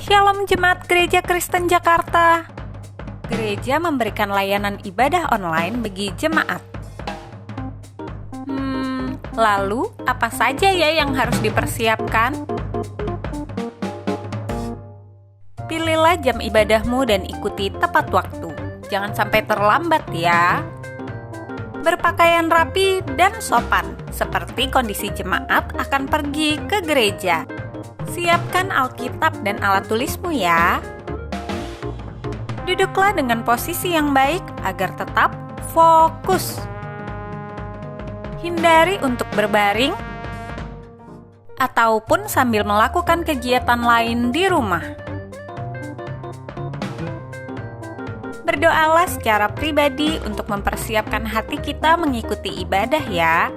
Shalom Jemaat Gereja Kristen Jakarta. Gereja memberikan layanan ibadah online bagi jemaat. Lalu apa saja ya yang harus dipersiapkan? Pilihlah jam ibadahmu dan ikuti tepat waktu. Jangan sampai terlambat ya. Berpakaian rapi dan sopan, seperti kondisi jemaat akan pergi ke gereja. Siapkan Alkitab dan alat tulismu ya. Duduklah dengan posisi yang baik agar tetap fokus. Hindari untuk berbaring ataupun sambil melakukan kegiatan lain di rumah. Berdoalah secara pribadi untuk mempersiapkan hati kita mengikuti ibadah ya.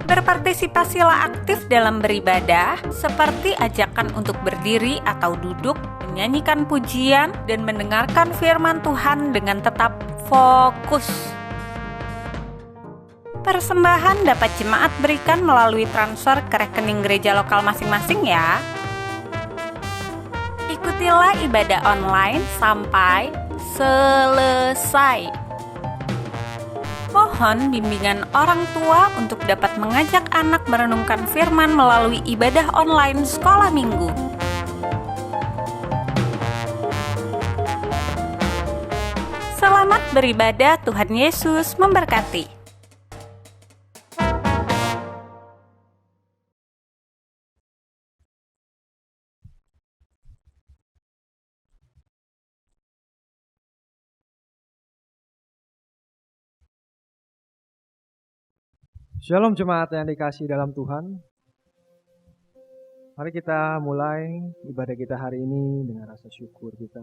Berpartisipasilah aktif dalam beribadah, seperti ajakan untuk berdiri atau duduk, menyanyikan pujian, dan mendengarkan firman Tuhan dengan tetap fokus. Persembahan dapat jemaat berikan melalui transfer ke rekening gereja lokal masing-masing ya. Ikutilah ibadah online sampai selesai. Mohon bimbingan orang tua untuk dapat mengajak anak merenungkan firman melalui ibadah online sekolah minggu. Selamat beribadah, Tuhan Yesus memberkati. Shalom jemaat yang dikasihi dalam Tuhan. Mari kita mulai ibadah kita hari ini dengan rasa syukur kita.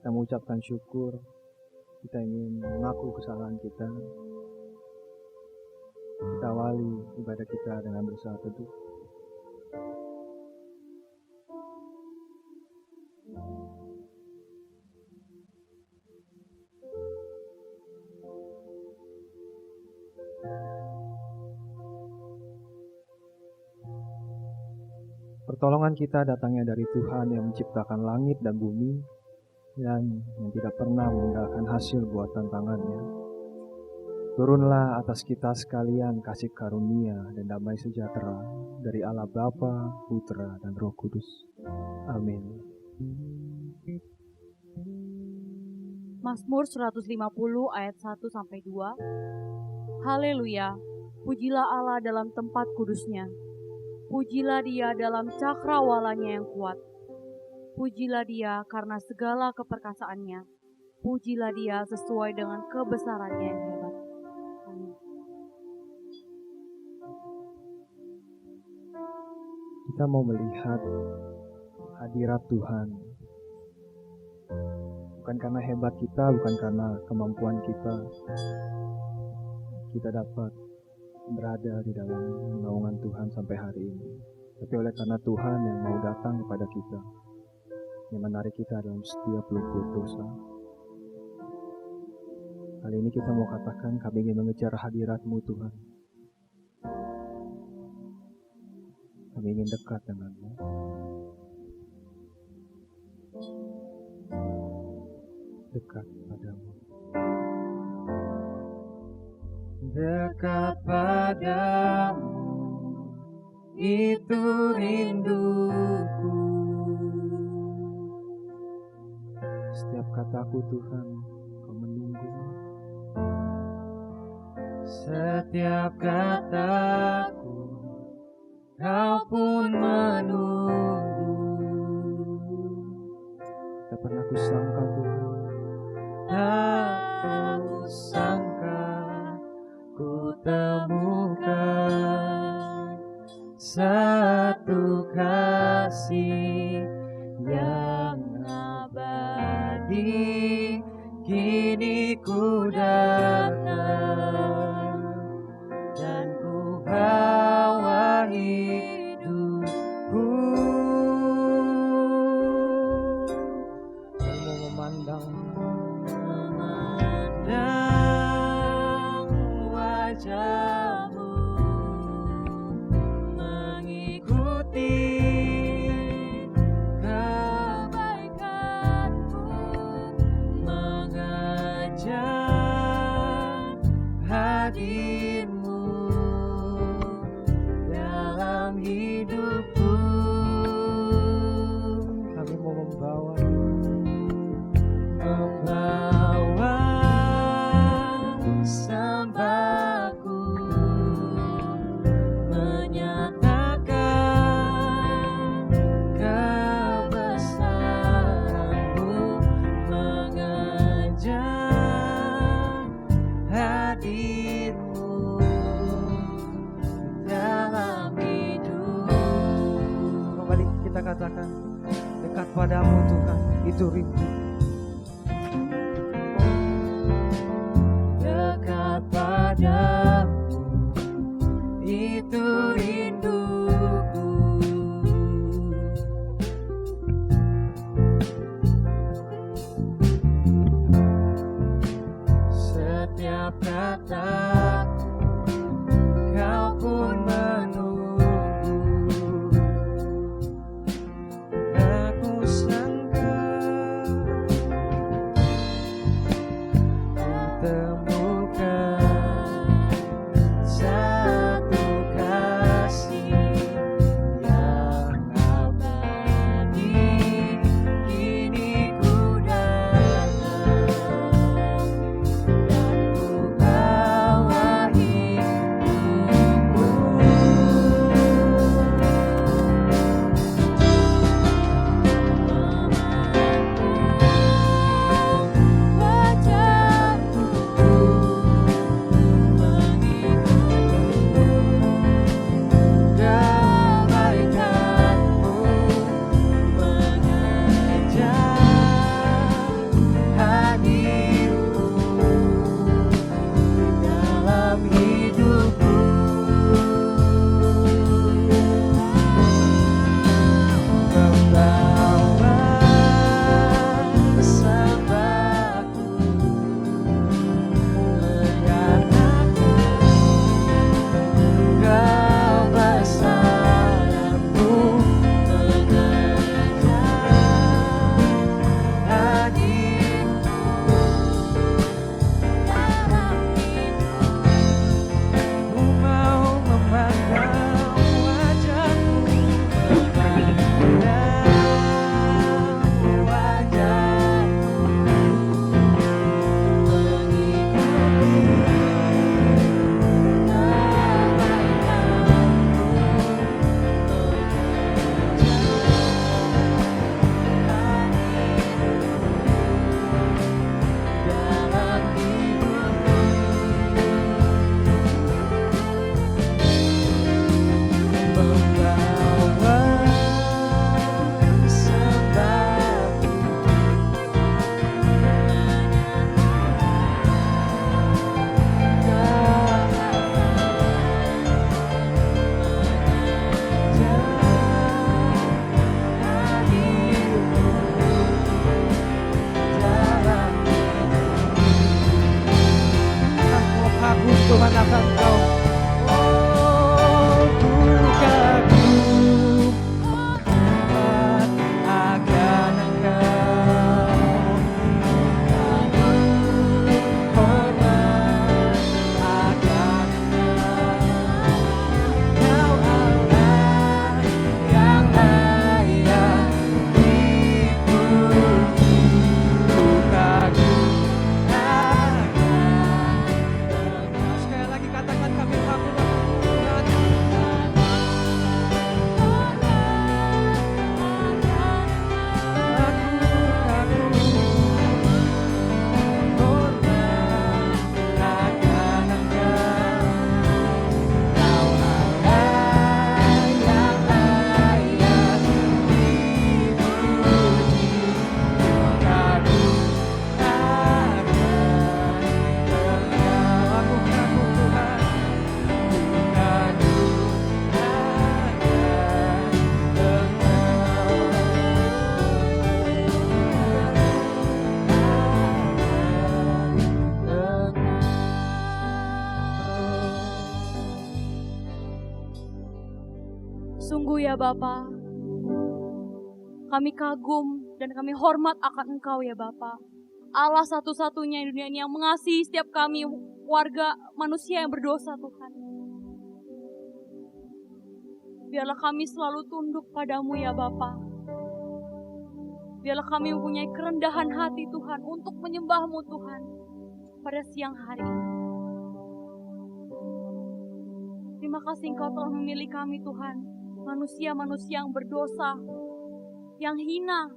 Kita mengucapkan syukur, kita ingin mengaku kesalahan kita. Kita awali ibadah kita dengan bersaat teduh. Pertolongan kita datangnya dari Tuhan yang menciptakan langit dan bumi dan yang tidak pernah meninggalkan hasil buatan tangannya. Turunlah atas kita sekalian kasih karunia dan damai sejahtera dari Allah Bapa, Putra, dan Roh Kudus. Amin. Mazmur 150 ayat 1-2. Haleluya, pujilah Allah dalam tempat kudusnya. Pujilah Dia dalam cakrawalanya yang kuat. Pujilah Dia karena segala keperkasaannya. Pujilah Dia sesuai dengan kebesarannya yang hebat. Amin. Kita mau melihat hadirat Tuhan. Bukan karena hebat kita, bukan karena kemampuan kita. Kita dapat berada di dalam naungan Tuhan sampai hari ini. Tapi oleh karena Tuhan yang mau datang kepada kita, yang menarik kita dalam setiap luput dosa. Kali ini kita mau katakan, kami ingin mengejar hadirat-Mu Tuhan. Kami ingin dekat dengan-Mu. Dekat padamu. Dekat padamu, itu rinduku. Setiap kataku Tuhan, Kau menunggu. Setiap kataku, Kau pun menunggu. Tak pernah kusangka Tuhan, tak kusangka ku temukan satu kasih yang abadi. Kini ku datang dan ku bawa hidupku. Aku mau memandang wajah-Mu, mengikuti kebaikan-Mu, mengajak hadir-Mu dalam hidupku. Kami mau membawa sembahku, menyatakan kebesaran-Mu, mengajak hadir-Mu dalam hidup. Kembali kita katakan, dekat padamu Tuhan, itu rindu. Dekat padamu, itu rinduku. Setiap kataku, Kau pun menunggu. Aku sangka Sungguh ya Bapa, kami kagum dan kami hormat akan Engkau ya Bapa. Allah satu-satunya di dunia ini yang mengasihi setiap kami warga manusia yang berdosa Tuhan. Biarlah kami selalu tunduk padamu ya Bapa. Biarlah kami mempunyai kerendahan hati Tuhan untuk menyembah-Mu Tuhan pada siang hari ini. Terima kasih Engkau telah memilih kami Tuhan, manusia-manusia yang berdosa, yang hina.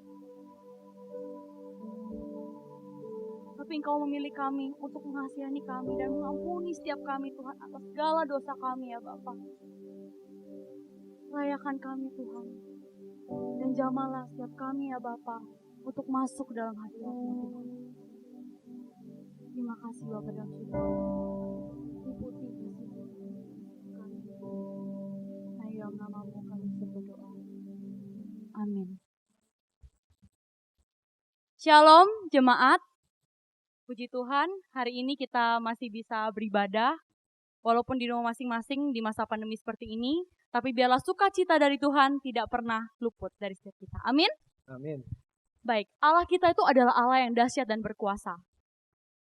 Tapi Engkau memilih kami untuk mengasihani kami dan mengampuni setiap kami Tuhan atas segala dosa kami ya Bapa. Layakan kami Tuhan, dan jamalah setiap kami ya Bapa untuk masuk dalam hadirat-Mu Tuhan. Terima kasih Bapa dalam surga. Liputi kasih kami. Nah, dalam nama-Mu kami berdoa. Amin. Shalom jemaat. Puji Tuhan, hari ini kita masih bisa beribadah walaupun di rumah masing-masing di masa pandemi seperti ini. Tapi biarlah sukacita dari Tuhan tidak pernah luput dari setiap kita. Amin? Amin. Baik, Allah kita itu adalah Allah yang dahsyat dan berkuasa.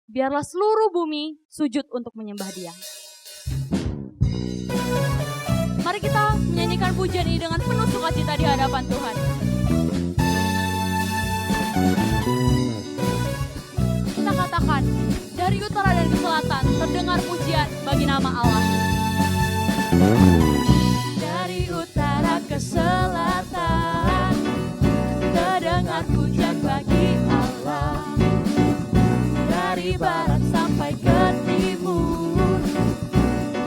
Biarlah seluruh bumi sujud untuk menyembah Dia. Mari kita menyanyikan pujian ini dengan penuh sukacita di hadapan Tuhan. Kita katakan, dari utara dan ke selatan terdengar pujian bagi nama Allah. Dari utara ke selatan terdengar pujian bagi Allah. Dari barat sampai ke timur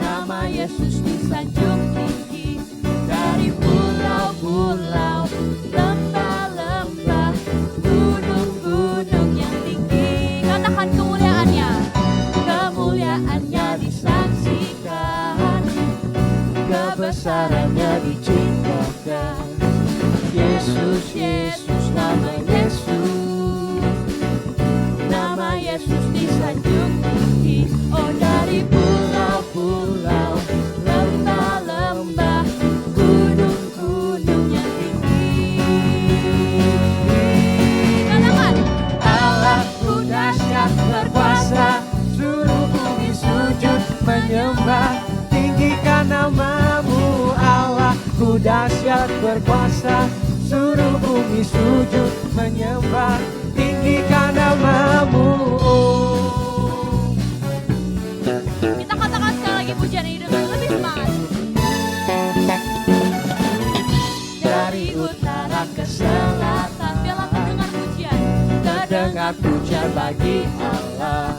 nama Yesus disanjung tinggi. Dari pulau-pulau, lembah-lembah, gunung-gunung yang tinggi. Katakan kemuliaannya, kemuliaannya disaksikan, kebesarannya dicintakan. Yesus, Yesus, nama Yesus, nama Yesus disanjung tinggi. Oh, dari pulau-pulau, lembah-lembah, gunung-gunung yang tinggi. Katakan, Allahku dahsyat berkuasa, seluruh bumi sujud menyembah. Tinggikan nama-Mu, Allahku dahsyat berkuasa, seluruh bumi sujud menyembah. Tinggikan nama-Mu. kita katakan sekali lagi pujian ini dengan lebih semangat. Dari utara ke selatan, biarlah terdengar pujian. Terdengar pujian bagi Allah.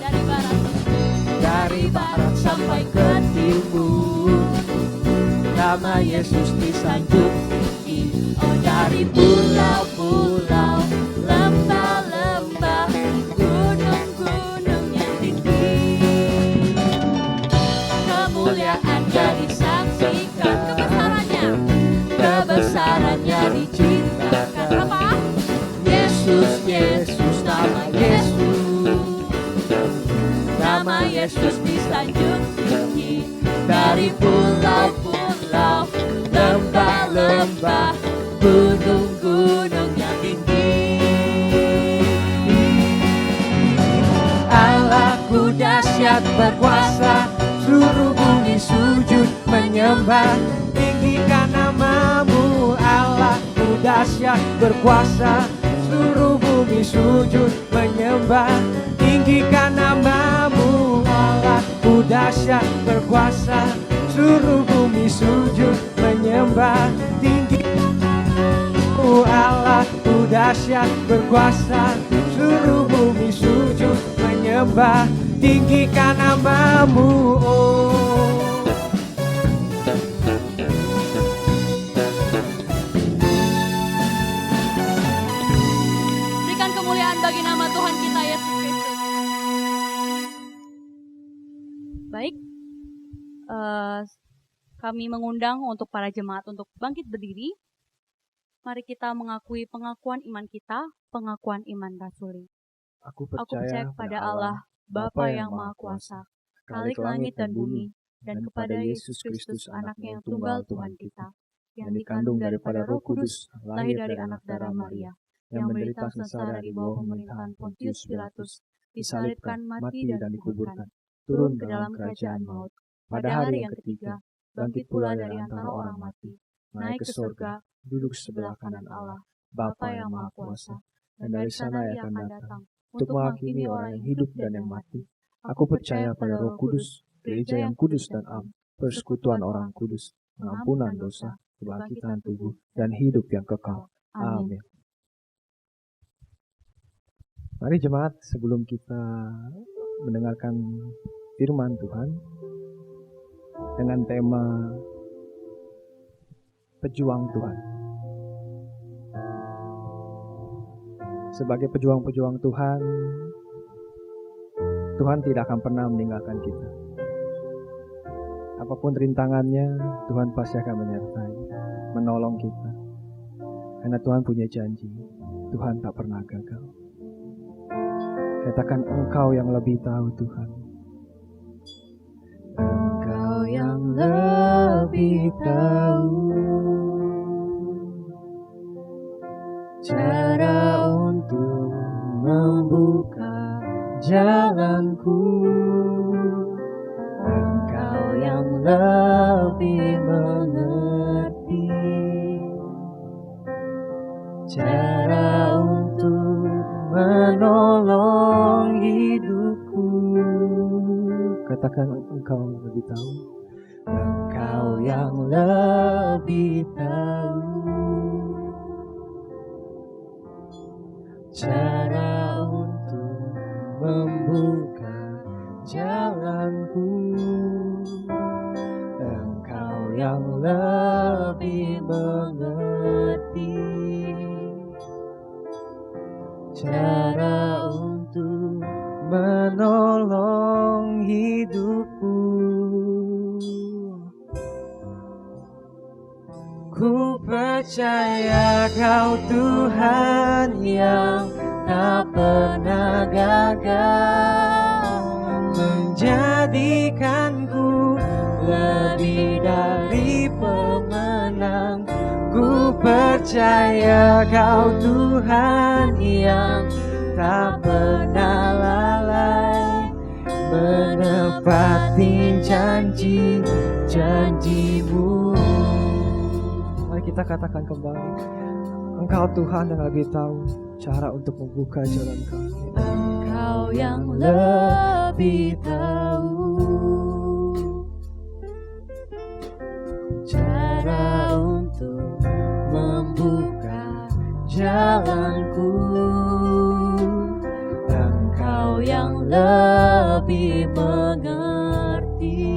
Dari barat sampai ke timur nama Yesus disanjung tinggi. Oh, dari pulau-pulau, lembah-lembah, gunung-gunung yang tinggi. Kemuliaannya disaksikan, kebesarannya dicintakan. apa? Yesus, Yesus, nama Yesus, nama Yesus disanjung tinggi. Dari pulau-pulau, lembah-lembah, gunung-gunung yang tinggi. Allahku dahsyat berkuasa, seluruh bumi sujud menyembah. Tinggikan nama-Mu, Allahku dahsyat berkuasa, seluruh bumi sujud menyembah. Tinggikan nama-Mu, Allahku dahsyat berkuasa, seluruh bumi sujud menyembah. Tinggikan nama-Mu, Allahku dahsyat berkuasa, seluruh bumi sujud menyembah. Tinggikan nama-Mu. Berikan kemuliaan bagi nama Tuhan kita Yesus Kristus. Baik, kami mengundang untuk para jemaat untuk bangkit berdiri. Mari kita mengakui pengakuan iman kita, pengakuan iman rasuli. Aku Aku percaya kepada Allah, Bapa yang Maha Kuasa, Khalik langit dan bumi, dan kepada Yesus Kristus, anaknya yang tunggal Tuhan kita, yang dikandung daripada Roh Kudus, lahir dari anak darah Maria, yang menderita sengsara di bawah pemerintahan Pontius Pilatus, disalibkan, mati dan dikuburkan, turun ke dalam kerajaan maut. Pada hari yang ketiga, bangkit pula dari antara orang mati, naik ke surga, duduk sebelah kanan Allah, Bapa yang Maha Kuasa, dan dari sana ia akan datang untuk menghakimi orang yang hidup dan yang mati. Aku percaya pada Roh Kudus, gereja yang kudus dan am, persekutuan orang kudus, pengampunan dosa, kebangkitan tubuh, dan hidup yang kekal. Amin. Mari jemaat, sebelum kita mendengarkan firman Tuhan dengan tema pejuang Tuhan. Sebagai pejuang-pejuang Tuhan, Tuhan tidak akan pernah meninggalkan kita. Apapun rintangannya, Tuhan pasti akan menyertai, menolong kita. Karena Tuhan punya janji, Tuhan tak pernah gagal. Katakan, Engkau yang lebih tahu Tuhan. Engkau yang lebih tahu cara untuk membuka jalanku. Engkau yang lebih mengerti cara untuk menolong hidupku. Katakan, Engkau lebih tahu. Engkau yang lebih tahu cara untuk membuka jalanku. Engkau yang lebih mengerti cara untuk menolong hidupku. Ku percaya Kau Tuhan yang tak pernah gagal, menjadikanku lebih dari pemenang. Ku percaya Kau Tuhan yang tak pernah lalai, menepati janji-janjimu. Mari kita katakan kembali, Engkau Tuhan yang lebih tahu cara untuk membuka jalan kami. Engkau yang lebih tahu cara untuk membuka jalanku. Engkau yang lebih mengerti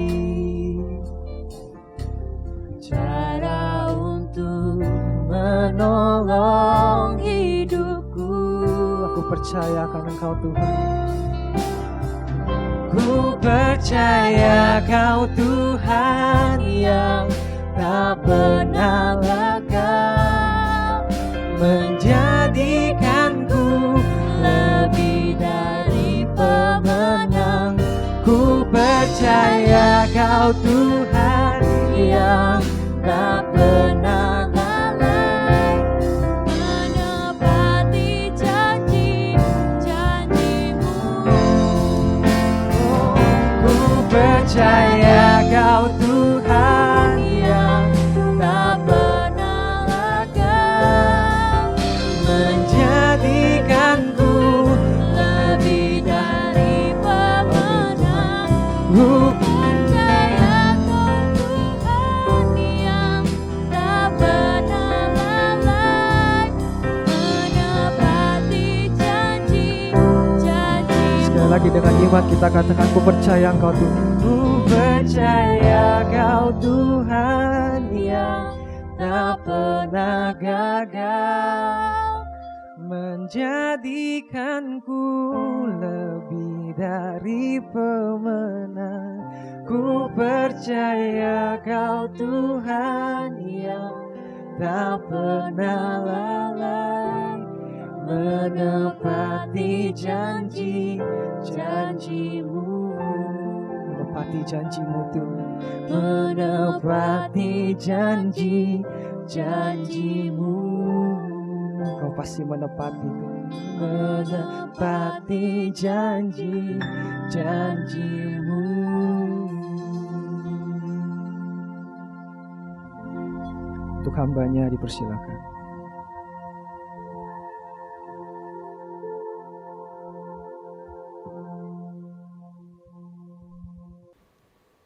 cara untuk menolong hidupku. Aku percaya akan Engkau Tuhan. Ku percaya Kau Tuhan yang tak pernah gagal, menjadikanku lebih dari pemenang. Ku percaya Kau Tuhan yang tak pernah lalai, menepati janji-janjimu. Ku percaya Kau Tuhan yang tak pernah gagal, menjadikanku lebih dari pemenang. Ku percaya Kau Tuhan yang tak pernah lalai, menepati janji-janjimu. Sekali lagi dengan iman kita katakan, ku percaya Engkau Tuhan. Ku percaya Kau Tuhan yang tak pernah gagal, menjadikanku lebih dari pemenang. Ku percaya Kau Tuhan yang tak pernah lalai, menepati janji-janjimu. Menepati menepati janji-Mu Tuhan, menepati janji-janji-Mu. Kau pasti menepati Tuhan, menepati janji-janji-Mu. Untuk hambanya dipersilakan.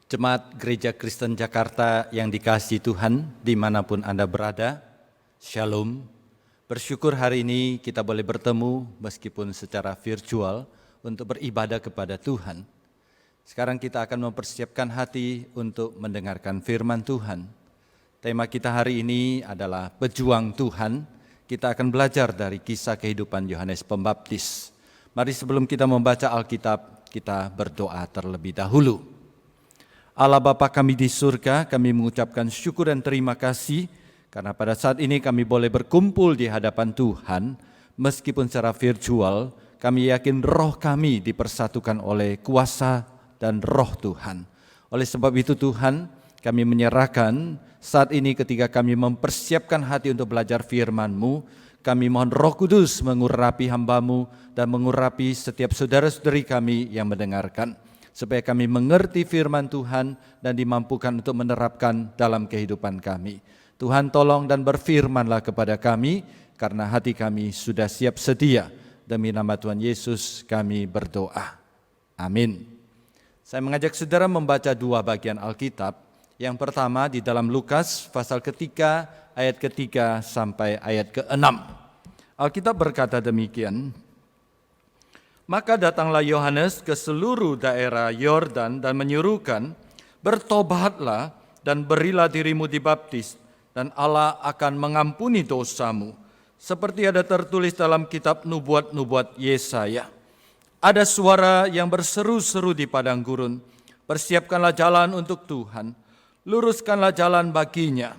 Jemaat Gereja Kristen Jakarta yang dikasihi Tuhan, dimanapun Anda berada, Shalom. Bersyukur hari ini kita boleh bertemu meskipun secara virtual untuk beribadah kepada Tuhan. Sekarang kita akan mempersiapkan hati untuk mendengarkan firman Tuhan. Tema kita hari ini adalah Pejuang Tuhan. Kita akan belajar dari kisah kehidupan Yohanes Pembaptis. Mari sebelum kita membaca Alkitab, kita berdoa terlebih dahulu. Allah Bapa kami di surga, kami mengucapkan syukur dan terima kasih karena pada saat ini kami boleh berkumpul di hadapan Tuhan, meskipun secara virtual, kami yakin roh kami dipersatukan oleh kuasa dan roh Tuhan. Oleh sebab itu Tuhan, kami menyerahkan saat ini ketika kami mempersiapkan hati untuk belajar firman-Mu, kami mohon Roh Kudus mengurapi hamba-Mu dan mengurapi setiap saudara-saudari kami yang mendengarkan, supaya kami mengerti firman Tuhan dan dimampukan untuk menerapkan dalam kehidupan kami. Tuhan tolong dan berfirmanlah kepada kami, karena hati kami sudah siap sedia. Demi nama Tuhan Yesus kami berdoa. Amin. Saya mengajak saudara membaca dua bagian Alkitab. Yang pertama di dalam Lukas pasal ketiga, ayat ketiga sampai ayat ke-6. Alkitab berkata demikian. Maka datanglah Yohanes ke seluruh daerah Yordan dan menyuruhkan, bertobatlah dan berilah dirimu dibaptis, dan Allah akan mengampuni dosamu. Seperti ada tertulis dalam kitab nubuat-nubuat Yesaya. Ada suara yang berseru-seru di padang gurun, persiapkanlah jalan untuk Tuhan, luruskanlah jalan baginya.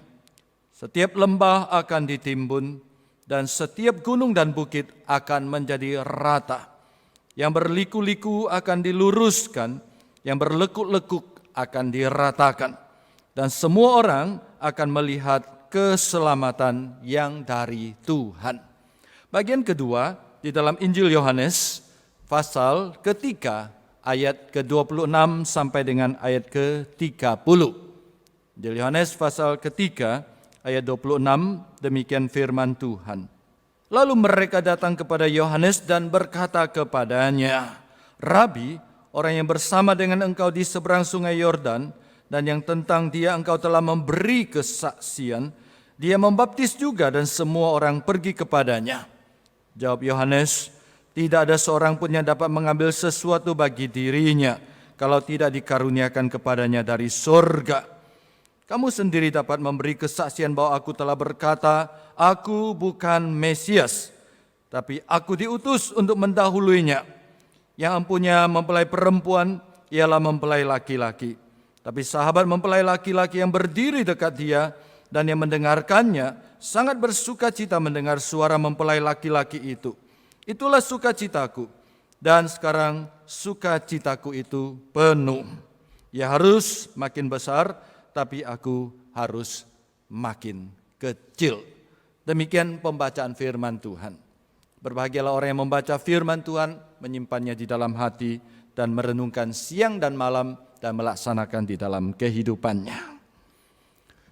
Setiap lembah akan ditimbun, dan setiap gunung dan bukit akan menjadi rata. Yang berliku-liku akan diluruskan, yang berlekuk-lekuk akan diratakan. Dan semua orang akan melihat keselamatan yang dari Tuhan. Bagian kedua di dalam Injil Yohanes pasal ketiga ayat ke-26 sampai dengan ayat ke-30. Injil Yohanes pasal ketiga ayat 26, demikian firman Tuhan. Lalu mereka datang kepada Yohanes dan berkata kepadanya, Rabi, orang yang bersama dengan engkau di seberang sungai Yordan, dan yang tentang dia engkau telah memberi kesaksian, dia membaptis juga dan semua orang pergi kepadanya. Jawab Yohanes, tidak ada seorang pun yang dapat mengambil sesuatu bagi dirinya, kalau tidak dikaruniakan kepadanya dari surga. Kamu sendiri dapat memberi kesaksian bahwa aku telah berkata, aku bukan Mesias, tapi aku diutus untuk mendahuluinya. Yang empunya mempelai perempuan, ialah mempelai laki-laki. Tapi sahabat mempelai laki-laki yang berdiri dekat dia dan yang mendengarkannya, sangat bersuka cita mendengar suara mempelai laki-laki itu. Itulah sukacitaku, dan sekarang sukacitaku itu penuh. Ia harus makin besar, tapi aku harus makin kecil. Demikian pembacaan firman Tuhan. Berbahagialah orang yang membaca firman Tuhan, menyimpannya di dalam hati, dan merenungkan siang dan malam, dan melaksanakan di dalam kehidupannya.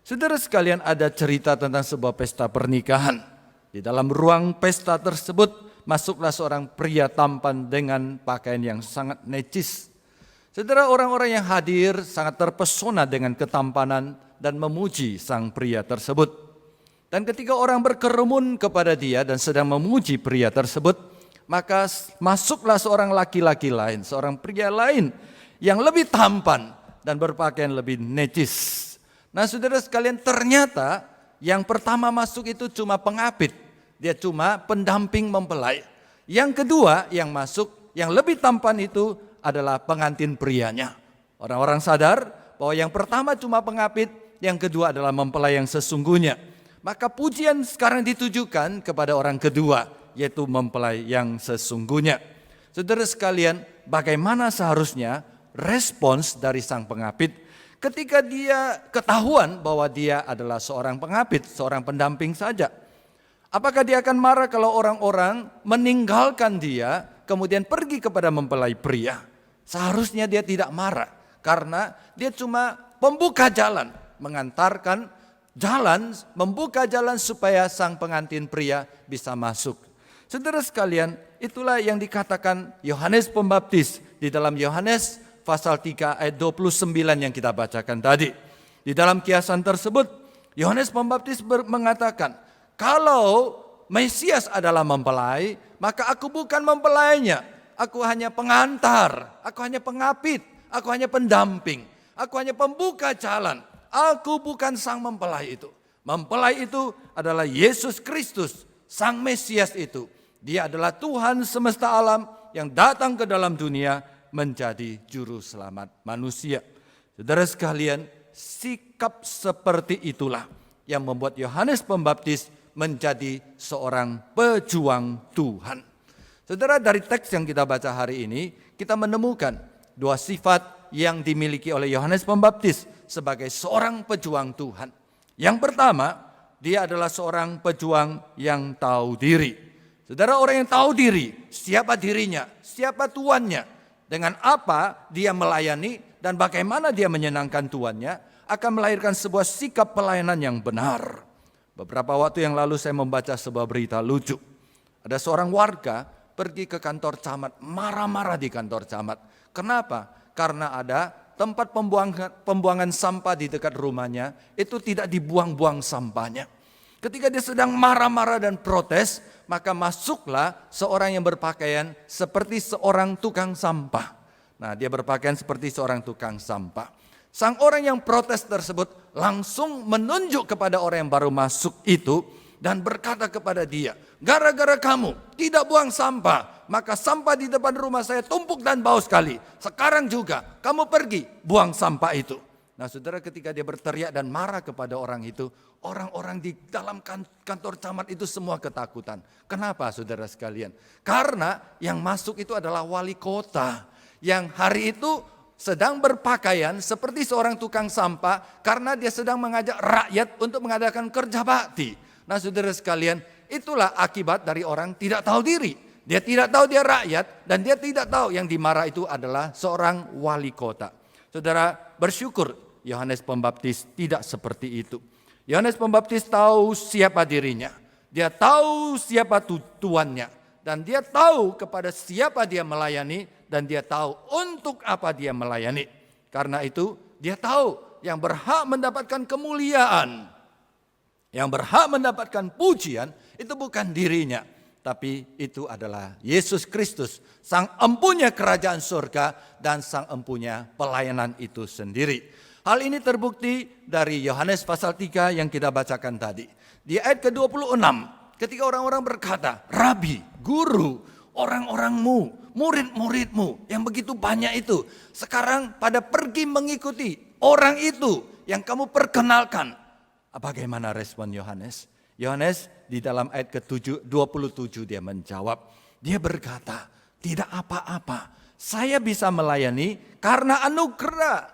Saudara sekalian, ada cerita tentang sebuah pesta pernikahan. Di dalam ruang pesta tersebut, masuklah seorang pria tampan dengan pakaian yang sangat necis. Saudara, orang-orang yang hadir sangat terpesona dengan ketampanan dan memuji sang pria tersebut. Dan ketika orang berkerumun kepada dia dan sedang memuji pria tersebut, maka masuklah seorang laki-laki lain, seorang pria lain yang lebih tampan dan berpakaian lebih necis. Nah, saudara sekalian, ternyata yang pertama masuk itu cuma pengapit. Dia cuma pendamping mempelai. Yang kedua yang masuk, yang lebih tampan itu adalah pengantin prianya. Orang-orang sadar bahwa yang pertama cuma pengapit, yang kedua adalah mempelai yang sesungguhnya. Maka pujian sekarang ditujukan kepada orang kedua, yaitu mempelai yang sesungguhnya. Saudara sekalian, bagaimana seharusnya respons dari sang pengapit ketika dia ketahuan bahwa dia adalah seorang pengapit, seorang pendamping saja. Apakah dia akan marah kalau orang-orang meninggalkan dia kemudian pergi kepada mempelai pria? Seharusnya dia tidak marah karena dia cuma pembuka jalan, mengantarkan jalan, membuka jalan supaya sang pengantin pria bisa masuk. Saudara sekalian, itulah yang dikatakan Yohanes Pembaptis di dalam Yohanes pasal 3 ayat 29 yang kita bacakan tadi. Di dalam kiasan tersebut, Yohanes Pembaptis mengatakan, kalau Mesias adalah mempelai, maka aku bukan mempelainya. Aku hanya pengantar, aku hanya pengapit, aku hanya pendamping, aku hanya pembuka jalan. Aku bukan sang mempelai itu. Mempelai itu adalah Yesus Kristus, sang Mesias itu. Dia adalah Tuhan semesta alam yang datang ke dalam dunia menjadi juru selamat manusia. Saudara sekalian, sikap seperti itulah yang membuat Yohanes Pembaptis menjadi seorang pejuang Tuhan. Saudara, dari teks yang kita baca hari ini, kita menemukan dua sifat yang dimiliki oleh Yohanes Pembaptis sebagai seorang pejuang Tuhan. Yang pertama, dia adalah seorang pejuang yang tahu diri. Saudara, orang yang tahu diri, siapa dirinya, siapa tuannya, dengan apa dia melayani dan bagaimana dia menyenangkan tuannya, akan melahirkan sebuah sikap pelayanan yang benar. Beberapa waktu yang lalu saya membaca sebuah berita lucu. Ada seorang warga pergi ke kantor camat, marah-marah di kantor camat. Kenapa? Karena ada tempat pembuangan sampah di dekat rumahnya, itu tidak dibuang-buang sampahnya. Ketika dia sedang marah-marah dan protes, maka masuklah seorang yang berpakaian seperti seorang tukang sampah. Nah, dia berpakaian seperti seorang tukang sampah. Sang orang yang protes tersebut langsung menunjuk kepada orang yang baru masuk itu dan berkata kepada dia, gara-gara kamu tidak buang sampah, maka sampah di depan rumah saya tumpuk dan bau sekali. Sekarang juga kamu pergi buang sampah itu. Nah, saudara, ketika dia berteriak dan marah kepada orang itu, orang-orang di dalam kantor camat itu semua ketakutan. Kenapa, saudara sekalian? Karena yang masuk itu adalah wali kota yang hari itu sedang berpakaian seperti seorang tukang sampah karena dia sedang mengajak rakyat untuk mengadakan kerja bakti. Nah, saudara sekalian, itulah akibat dari orang tidak tahu diri. Dia tidak tahu dia rakyat dan dia tidak tahu yang dimarah itu adalah seorang wali kota. Saudara, bersyukur Yohanes Pembaptis tidak seperti itu. Yohanes Pembaptis tahu siapa dirinya. Dia tahu siapa tuannya. Dan dia tahu kepada siapa dia melayani. Dan dia tahu untuk apa dia melayani. Karena itu dia tahu yang berhak mendapatkan kemuliaan, yang berhak mendapatkan pujian itu bukan dirinya. Tapi itu adalah Yesus Kristus, sang empunya kerajaan surga dan sang empunya pelayanan itu sendiri. Hal ini terbukti dari Yohanes pasal 3 yang kita bacakan tadi. Di ayat ke-26, ketika orang-orang berkata, Rabi, Guru, orang-orangmu, murid-muridmu yang begitu banyak itu, sekarang pada pergi mengikuti orang itu yang kamu perkenalkan. Bagaimana respon Yohanes? Yohanes di dalam ayat ke-27 dia menjawab. Dia berkata, tidak apa-apa, saya bisa melayani karena anugerah.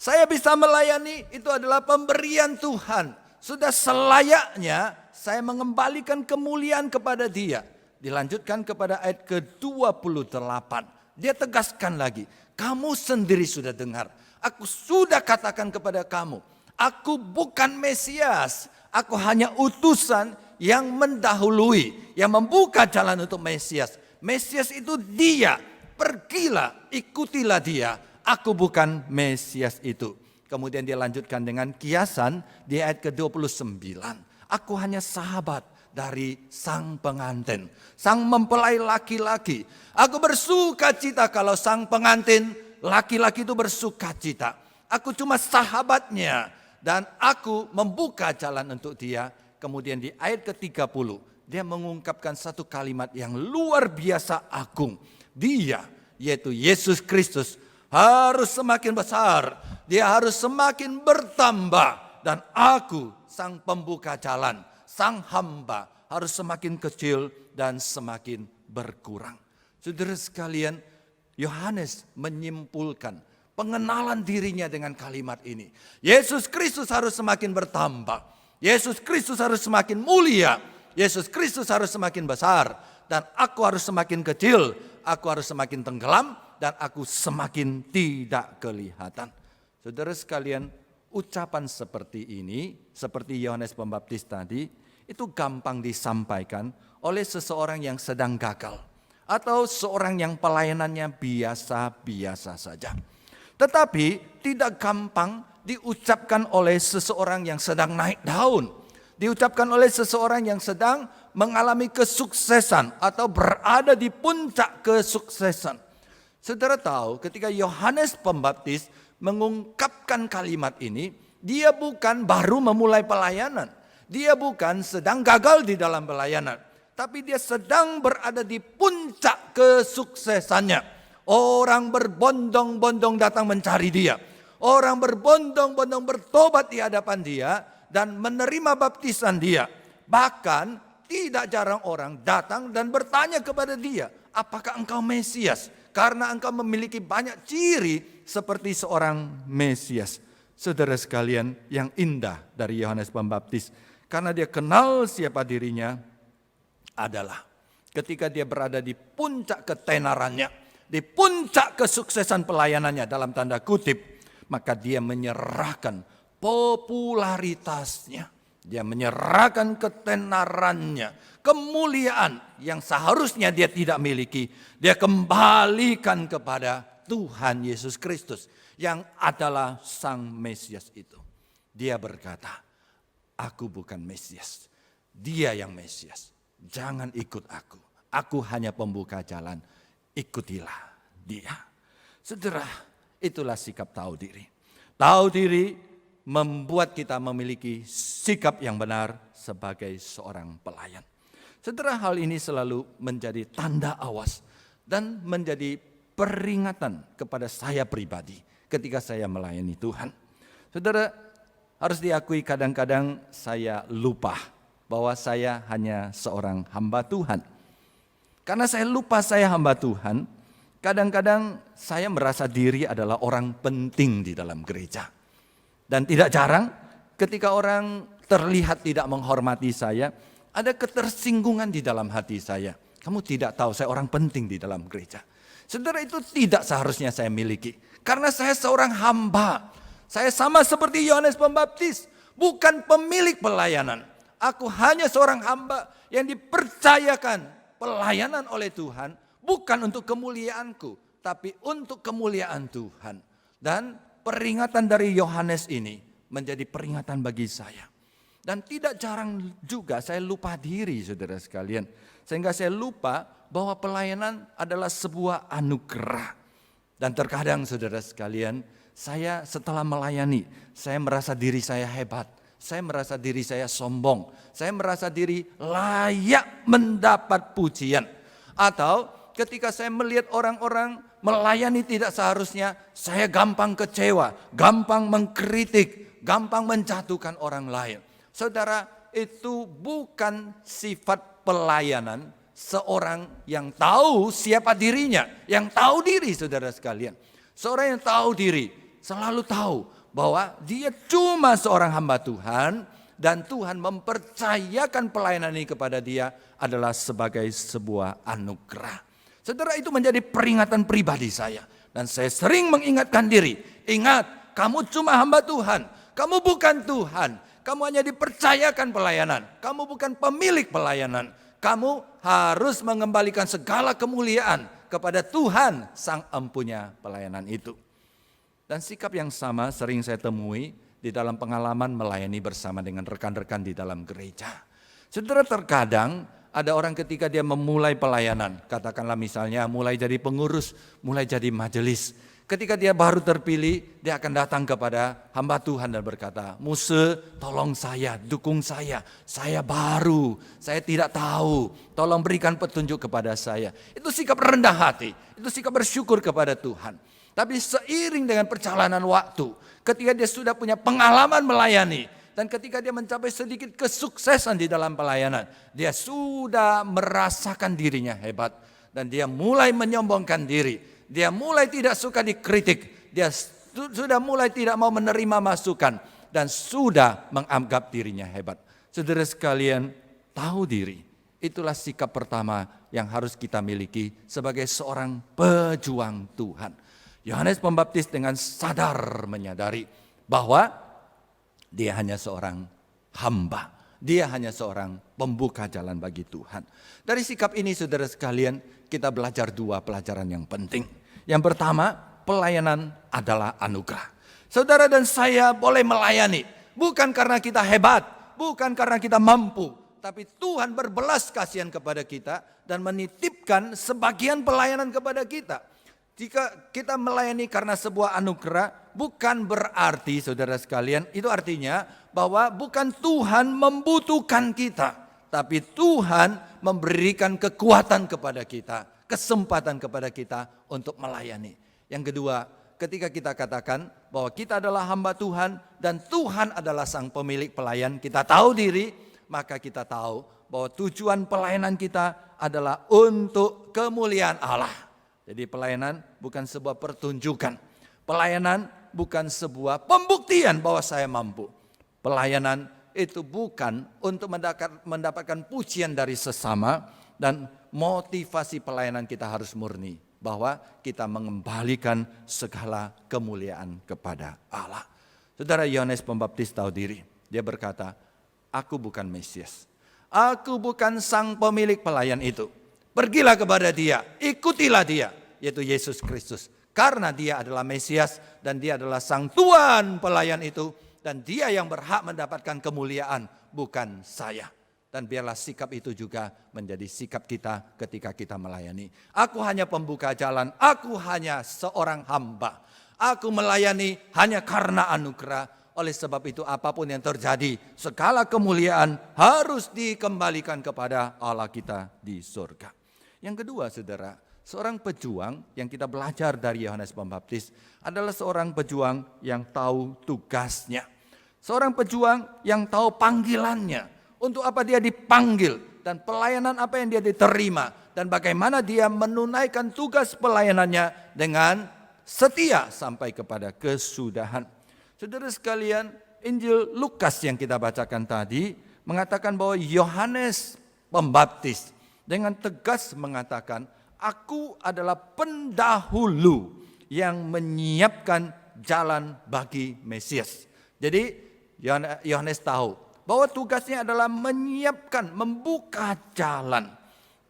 Saya bisa melayani itu adalah pemberian Tuhan. Sudah selayaknya saya mengembalikan kemuliaan kepada dia. Dilanjutkan kepada ayat ke-28. Dia tegaskan lagi. Kamu sendiri sudah dengar. Aku sudah katakan kepada kamu. Aku bukan Mesias. Aku hanya utusan yang mendahului. Yang membuka jalan untuk Mesias. Mesias itu dia. Pergilah, ikutilah dia. Aku bukan Mesias itu. Kemudian dia lanjutkan dengan kiasan di ayat ke-29. Aku hanya sahabat dari sang pengantin. Sang mempelai laki-laki. Aku bersuka cita kalau sang pengantin laki-laki itu bersuka cita. Aku cuma sahabatnya. Dan aku membuka jalan untuk dia. Kemudian di ayat ke-30. Dia mengungkapkan satu kalimat yang luar biasa agung. Dia, yaitu Yesus Kristus, harus semakin besar, dia harus semakin bertambah. Dan aku, sang pembuka jalan, sang hamba, harus semakin kecil dan semakin berkurang. Saudara sekalian, Yohanes menyimpulkan Pengenalan dirinya dengan kalimat ini. Yesus Kristus harus semakin bertambah. Yesus Kristus harus semakin mulia. Yesus Kristus harus semakin besar. Dan aku harus semakin kecil. Aku harus semakin tenggelam. Dan aku semakin tidak kelihatan. Saudara sekalian, ucapan seperti ini, seperti Yohanes Pembaptis tadi, itu gampang disampaikan oleh seseorang yang sedang gagal. Atau seorang yang pelayanannya biasa-biasa saja. Tetapi tidak gampang diucapkan oleh seseorang yang sedang naik daun. Diucapkan oleh seseorang yang sedang mengalami kesuksesan atau berada di puncak kesuksesan. Saudara tahu ketika Yohanes Pembaptis mengungkapkan kalimat ini, dia bukan baru memulai pelayanan. Dia bukan sedang gagal di dalam pelayanan. Tapi dia sedang berada di puncak kesuksesannya. Orang berbondong-bondong datang mencari dia. Orang berbondong-bondong bertobat di hadapan dia dan menerima baptisan dia. Bahkan tidak jarang orang datang dan bertanya kepada dia, apakah engkau Mesias? Karena engkau memiliki banyak ciri seperti seorang Mesias. Saudara sekalian, yang indah dari Yohanes Pembaptis, karena dia kenal siapa dirinya, adalah ketika dia berada di puncak ketenarannya, di puncak kesuksesan pelayanannya dalam tanda kutip, maka dia menyerahkan popularitasnya. Dia menyerahkan ketenarannya, kemuliaan yang seharusnya dia tidak miliki. Dia kembalikan kepada Tuhan Yesus Kristus yang adalah Sang Mesias itu. Dia berkata, aku bukan Mesias, dia yang Mesias. Jangan ikut aku. Aku hanya pembuka jalan. Ikutilah dia. Saudara, itulah sikap tahu diri. Tahu diri membuat kita memiliki sikap yang benar sebagai seorang pelayan. Saudara, hal ini selalu menjadi tanda awas dan menjadi peringatan kepada saya pribadi ketika saya melayani Tuhan. Saudara, harus diakui kadang-kadang saya lupa bahwa saya hanya seorang hamba Tuhan. Karena saya lupa saya hamba Tuhan, kadang-kadang saya merasa diri adalah orang penting di dalam gereja. Dan tidak jarang ketika orang terlihat tidak menghormati saya, ada ketersinggungan di dalam hati saya. Kamu tidak tahu saya orang penting di dalam gereja. Saudara, itu tidak seharusnya saya miliki. Karena saya seorang hamba. Saya sama seperti Yohanes Pembaptis, bukan pemilik pelayanan. Aku hanya seorang hamba yang dipercayakan pelayanan oleh Tuhan, bukan untuk kemuliaanku, tapi untuk kemuliaan Tuhan. Dan peringatan dari Yohanes ini menjadi peringatan bagi saya. Dan tidak jarang juga saya lupa diri, saudara sekalian. Sehingga saya lupa bahwa pelayanan adalah sebuah anugerah. Dan terkadang saudara sekalian, saya setelah melayani, saya merasa diri saya hebat. Saya merasa diri saya sombong. Saya merasa diri layak mendapat pujian. Atau ketika saya melihat orang-orang melayani tidak seharusnya, saya gampang kecewa, gampang mengkritik, gampang menjatuhkan orang lain. Saudara, itu bukan sifat pelayanan seorang yang tahu siapa dirinya, yang tahu diri, saudara sekalian. Seorang yang tahu diri, selalu tahu bahwa dia cuma seorang hamba Tuhan dan Tuhan mempercayakan pelayanan ini kepada dia adalah sebagai sebuah anugerah. Saudara, itu menjadi peringatan pribadi saya. Dan saya sering mengingatkan diri, ingat, kamu cuma hamba Tuhan, kamu bukan Tuhan, kamu hanya dipercayakan pelayanan, kamu bukan pemilik pelayanan. Kamu harus mengembalikan segala kemuliaan kepada Tuhan Sang Empunya pelayanan itu. Dan sikap yang sama sering saya temui di dalam pengalaman melayani bersama dengan rekan-rekan di dalam gereja. Saudara, terkadang ada orang ketika dia memulai pelayanan, katakanlah misalnya mulai jadi pengurus, mulai jadi majelis. Ketika dia baru terpilih, dia akan datang kepada hamba Tuhan dan berkata, Muse, tolong saya, dukung saya baru, saya tidak tahu, tolong berikan petunjuk kepada saya. Itu sikap rendah hati, itu sikap bersyukur kepada Tuhan. Tapi seiring dengan perjalanan waktu, ketika dia sudah punya pengalaman melayani, dan ketika dia mencapai sedikit kesuksesan di dalam pelayanan, dia sudah merasakan dirinya hebat. Dan dia mulai menyombongkan diri, dia mulai tidak suka dikritik, dia sudah mulai tidak mau menerima masukan dan sudah menganggap dirinya hebat. Saudara sekalian, tahu diri, itulah sikap pertama yang harus kita miliki sebagai seorang pejuang Tuhan. Yohanes Pembaptis dengan sadar menyadari bahwa dia hanya seorang hamba. Dia hanya seorang pembuka jalan bagi Tuhan. Dari sikap ini saudara sekalian, kita belajar 2 pelajaran yang penting. Yang pertama, pelayanan adalah anugerah. Saudara dan saya boleh melayani, bukan karena kita hebat, bukan karena kita mampu, tapi Tuhan berbelas kasihan kepada kita dan menitipkan sebagian pelayanan kepada kita. Jika kita melayani karena sebuah anugerah, bukan berarti saudara sekalian, itu artinya bahwa bukan Tuhan membutuhkan kita, tapi Tuhan memberikan kekuatan kepada kita, kesempatan kepada kita untuk melayani. Yang kedua, ketika kita katakan bahwa kita adalah hamba Tuhan dan Tuhan adalah sang pemilik pelayan, kita tahu diri, maka kita tahu bahwa tujuan pelayanan kita adalah untuk kemuliaan Allah. Jadi pelayanan bukan sebuah pertunjukan. Pelayanan bukan sebuah pembuktian bahwa saya mampu. Pelayanan itu bukan untuk mendapatkan pujian dari sesama, dan motivasi pelayanan kita harus murni bahwa kita mengembalikan segala kemuliaan kepada Allah. Saudara, Yohanes Pembaptis tahu diri. Dia berkata, aku bukan Mesias. Aku bukan sang pemilik pelayan itu. Pergilah kepada dia, ikutilah dia, yaitu Yesus Kristus. Karena dia adalah Mesias dan dia adalah sang Tuhan pelayan itu. Dan dia yang berhak mendapatkan kemuliaan, bukan saya. Dan biarlah sikap itu juga menjadi sikap kita ketika kita melayani. Aku hanya pembuka jalan, aku hanya seorang hamba. Aku melayani hanya karena anugerah. Oleh sebab itu apapun yang terjadi, segala kemuliaan harus dikembalikan kepada Allah kita di surga. Yang kedua saudara, seorang pejuang yang kita belajar dari Yohanes Pembaptis adalah seorang pejuang yang tahu tugasnya. Seorang pejuang yang tahu panggilannya. Untuk apa dia dipanggil dan pelayanan apa yang dia diterima. Dan bagaimana dia menunaikan tugas pelayanannya dengan setia sampai kepada kesudahan. Saudara sekalian, Injil Lukas yang kita bacakan tadi mengatakan bahwa Yohanes Pembaptis dengan tegas mengatakan, aku adalah pendahulu yang menyiapkan jalan bagi Mesias. Jadi Yohanes tahu bahwa tugasnya adalah menyiapkan, membuka jalan.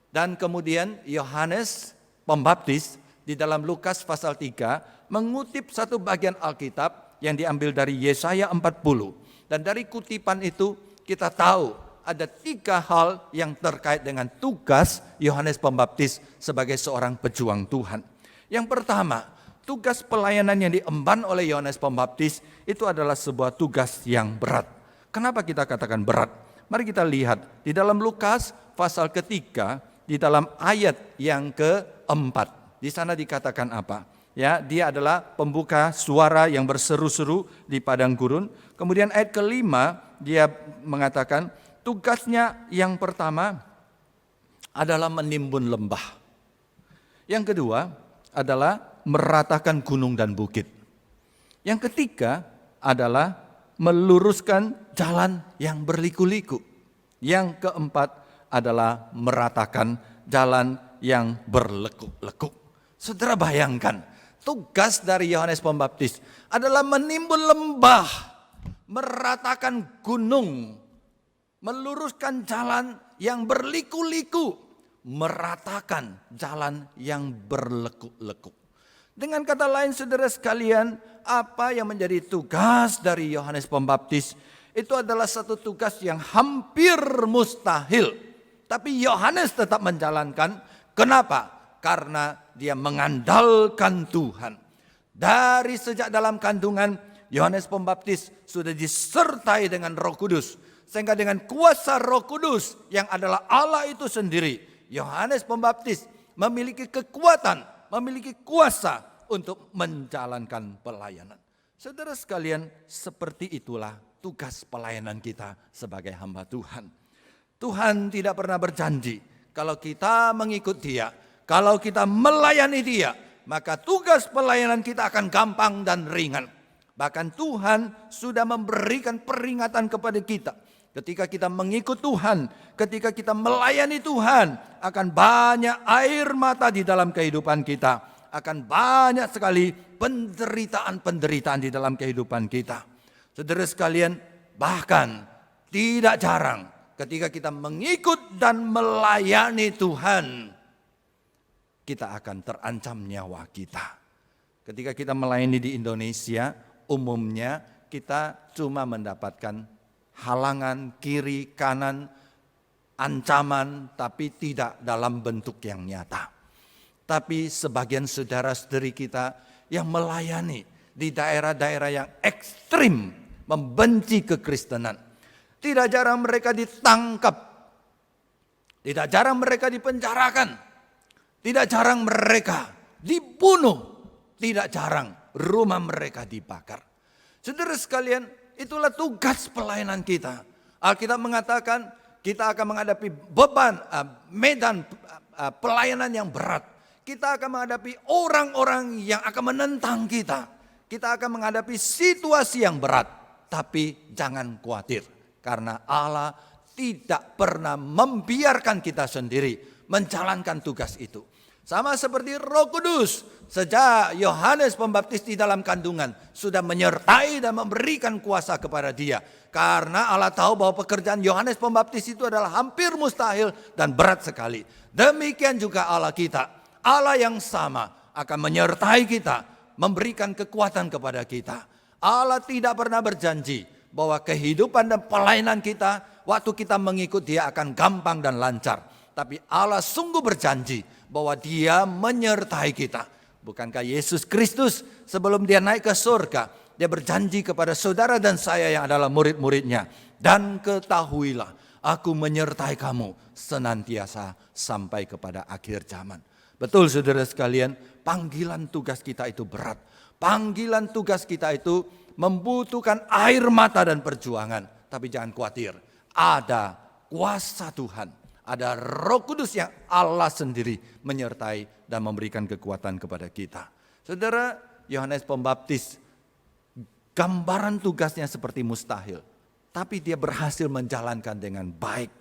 Dan kemudian Yohanes Pembaptis di dalam Lukas pasal 3 mengutip satu bagian Alkitab yang diambil dari Yesaya 40. Dan dari kutipan itu kita tahu ada 3 hal yang terkait dengan tugas Yohanes Pembaptis sebagai seorang pejuang Tuhan. Yang pertama, tugas pelayanan yang diemban oleh Yohanes Pembaptis itu adalah sebuah tugas yang berat. Kenapa kita katakan berat? Mari kita lihat di dalam Lukas pasal ketiga di dalam ayat yang keempat. Di sana dikatakan apa? Ya, dia adalah pembuka suara yang berseru-seru di padang gurun. Kemudian ayat kelima dia mengatakan tugasnya yang pertama adalah menimbun lembah. Yang kedua adalah meratakan gunung dan bukit. Yang ketiga adalah meluruskan jalan yang berliku-liku. Yang keempat adalah meratakan jalan yang berlekuk-lekuk. Saudara bayangkan, tugas dari Yohanes Pembaptis adalah menimbun lembah, meratakan gunung, meluruskan jalan yang berliku-liku, meratakan jalan yang berlekuk-lekuk. Dengan kata lain saudara sekalian, apa yang menjadi tugas dari Yohanes Pembaptis itu adalah satu tugas yang hampir mustahil. Tapi Yohanes tetap menjalankan. Kenapa? Karena dia mengandalkan Tuhan. Dari sejak dalam kandungan, Yohanes Pembaptis sudah disertai dengan Roh Kudus. Sehingga dengan kuasa Roh Kudus yang adalah Allah itu sendiri, Yohanes Pembaptis memiliki kekuatan, memiliki kuasa untuk menjalankan pelayanan. Saudara sekalian, seperti itulah tugas pelayanan kita sebagai hamba Tuhan. Tuhan tidak pernah berjanji kalau kita mengikut Dia, kalau kita melayani Dia, maka tugas pelayanan kita akan gampang dan ringan. Bahkan Tuhan sudah memberikan peringatan kepada kita. Ketika kita mengikut Tuhan, ketika kita melayani Tuhan, akan banyak air mata di dalam kehidupan kita. Akan banyak sekali penderitaan-penderitaan di dalam kehidupan kita. Saudara sekalian, bahkan tidak jarang ketika kita mengikut dan melayani Tuhan, kita akan terancam nyawa kita. Ketika kita melayani di Indonesia, umumnya kita cuma mendapatkan halangan kiri kanan, ancaman, tapi tidak dalam bentuk yang nyata. Tapi sebagian saudara-saudari kita yang melayani di daerah-daerah yang ekstrim, membenci kekristenan. Tidak jarang mereka ditangkap, tidak jarang mereka dipenjarakan, tidak jarang mereka dibunuh, tidak jarang rumah mereka dibakar. Saudara sekalian, itulah tugas pelayanan kita. Alkitab mengatakan kita akan menghadapi beban, medan pelayanan yang berat. Kita akan menghadapi orang-orang yang akan menentang kita. Kita akan menghadapi situasi yang berat. Tapi jangan khawatir, karena Allah tidak pernah membiarkan kita sendiri menjalankan tugas itu. Sama seperti Roh Kudus, sejak Yohanes Pembaptis di dalam kandungan sudah menyertai dan memberikan kuasa kepada dia. Karena Allah tahu bahwa pekerjaan Yohanes Pembaptis itu adalah hampir mustahil dan berat sekali. Demikian juga Allah kita. Allah yang sama akan menyertai kita, memberikan kekuatan kepada kita. Allah tidak pernah berjanji bahwa kehidupan dan pelayanan kita, waktu kita mengikut dia akan gampang dan lancar. Tapi Allah sungguh berjanji bahwa dia menyertai kita. Bukankah Yesus Kristus sebelum dia naik ke surga, dia berjanji kepada saudara dan saya yang adalah murid-muridnya. Dan ketahuilah, aku menyertai kamu senantiasa sampai kepada akhir zaman. Betul saudara sekalian, panggilan tugas kita itu berat. Panggilan tugas kita itu membutuhkan air mata dan perjuangan. Tapi jangan khawatir, ada kuasa Tuhan. Ada Roh Kudus yang Allah sendiri menyertai dan memberikan kekuatan kepada kita. Saudara, Yohanes Pembaptis, gambaran tugasnya seperti mustahil. Tapi dia berhasil menjalankan dengan baik.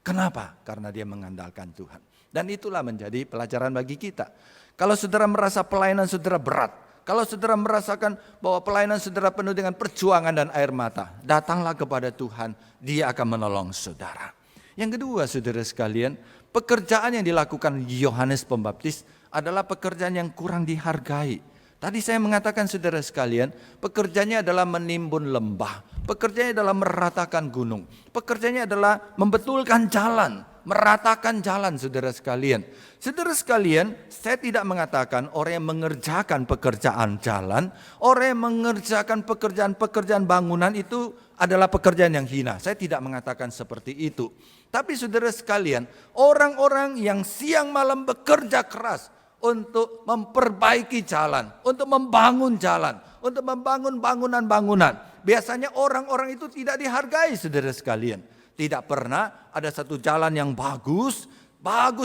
Kenapa? Karena dia mengandalkan Tuhan. Dan itulah menjadi pelajaran bagi kita. Kalau saudara merasa pelayanan saudara berat, kalau saudara merasakan bahwa pelayanan saudara penuh dengan perjuangan dan air mata, datanglah kepada Tuhan, dia akan menolong saudara. Yang kedua saudara sekalian, pekerjaan yang dilakukan Yohanes Pembaptis adalah pekerjaan yang kurang dihargai. Tadi saya mengatakan saudara sekalian, pekerjaannya adalah menimbun lembah, pekerjaannya adalah meratakan gunung, pekerjaannya adalah membetulkan jalan, meratakan jalan saudara sekalian. Saudara sekalian, saya tidak mengatakan orang yang mengerjakan pekerjaan jalan, orang yang mengerjakan pekerjaan-pekerjaan bangunan itu adalah pekerjaan yang hina. Saya tidak mengatakan seperti itu. Tapi saudara sekalian, orang-orang yang siang malam bekerja keras untuk memperbaiki jalan, untuk membangun jalan, untuk membangun bangunan-bangunan. Biasanya orang-orang itu tidak dihargai saudara sekalian. Tidak pernah ada satu jalan yang bagus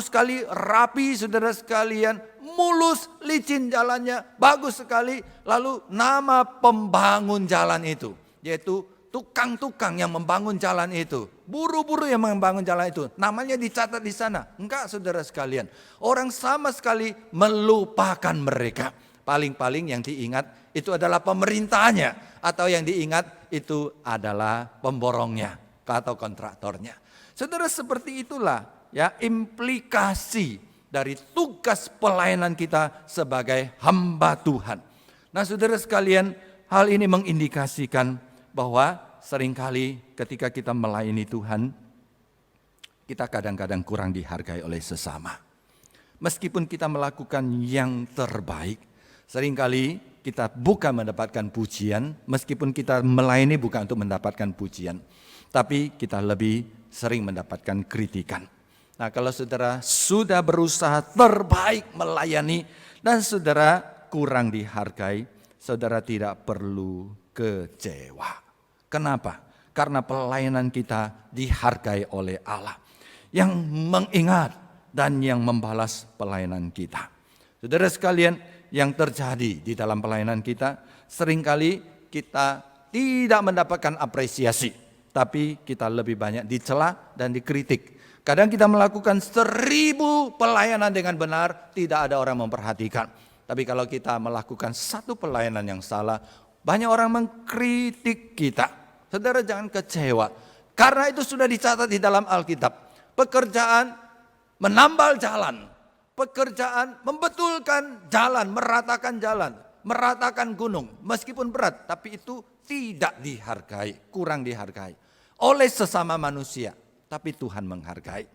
sekali, rapi saudara sekalian, mulus, licin jalannya, bagus sekali. Lalu nama pembangun jalan itu, yaitu tukang-tukang yang membangun jalan itu, buru-buru yang membangun jalan itu, namanya dicatat di sana. Enggak saudara sekalian, orang sama sekali melupakan mereka. Paling-paling yang diingat itu adalah pemerintahnya, atau yang diingat itu adalah pemborongnya atau kontraktornya. Saudara, seperti itulah ya implikasi dari tugas pelayanan kita sebagai hamba Tuhan. Nah saudara sekalian, hal ini mengindikasikan bahwa seringkali ketika kita melayani Tuhan, kita kadang-kadang kurang dihargai oleh sesama. Meskipun kita melakukan yang terbaik, seringkali kita bukan mendapatkan pujian, meskipun kita melayani bukan untuk mendapatkan pujian, tapi kita lebih sering mendapatkan kritikan. Nah, kalau saudara sudah berusaha terbaik melayani dan saudara kurang dihargai, saudara tidak perlu kecewa. Kenapa? Karena pelayanan kita dihargai oleh Allah yang mengingat dan yang membalas pelayanan kita. Saudara sekalian, yang terjadi di dalam pelayanan kita, seringkali kita tidak mendapatkan apresiasi, tapi kita lebih banyak dicela dan dikritik. Kadang kita melakukan 1000 pelayanan dengan benar, tidak ada orang memperhatikan. Tapi kalau kita melakukan satu pelayanan yang salah, banyak orang mengkritik kita. Saudara jangan kecewa, karena itu sudah dicatat di dalam Alkitab. Pekerjaan menambal jalan, pekerjaan membetulkan jalan, meratakan gunung. Meskipun berat, tapi itu tidak dihargai, kurang dihargai oleh sesama manusia. Tapi Tuhan menghargai.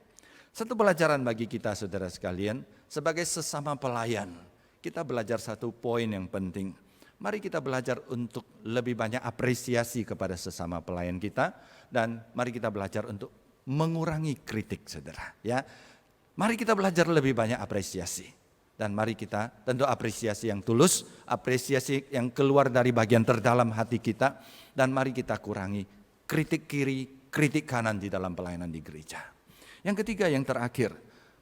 Satu pelajaran bagi kita saudara sekalian, sebagai sesama pelayan, kita belajar satu poin yang penting. Mari kita belajar untuk lebih banyak apresiasi kepada sesama pelayan kita, dan mari kita belajar untuk mengurangi kritik saudara. Ya, mari kita belajar lebih banyak apresiasi. Dan mari kita tentu apresiasi yang tulus, apresiasi yang keluar dari bagian terdalam hati kita. Dan mari kita kurangi kritik kiri, kritik kanan di dalam pelayanan di gereja. Yang ketiga, yang terakhir,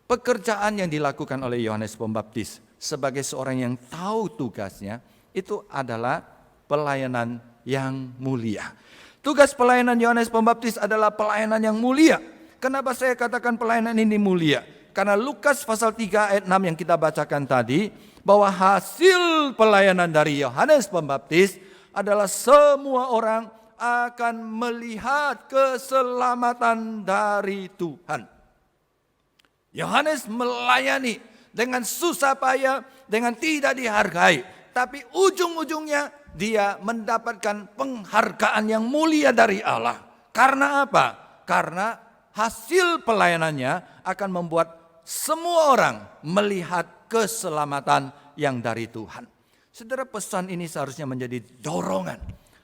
pekerjaan yang dilakukan oleh Yohanes Pembaptis sebagai seorang yang tahu tugasnya, itu adalah pelayanan yang mulia. Tugas pelayanan Yohanes Pembaptis adalah pelayanan yang mulia. Kenapa saya katakan pelayanan ini mulia? Karena Lukas pasal 3 ayat 6 yang kita bacakan tadi, bahwa hasil pelayanan dari Yohanes Pembaptis adalah semua orang akan melihat keselamatan dari Tuhan. Yohanes melayani dengan susah payah, dengan tidak dihargai. Tapi ujung-ujungnya dia mendapatkan penghargaan yang mulia dari Allah. Karena apa? Karena hasil pelayanannya akan membuat semua orang melihat keselamatan yang dari Tuhan. Saudara, pesan ini seharusnya menjadi dorongan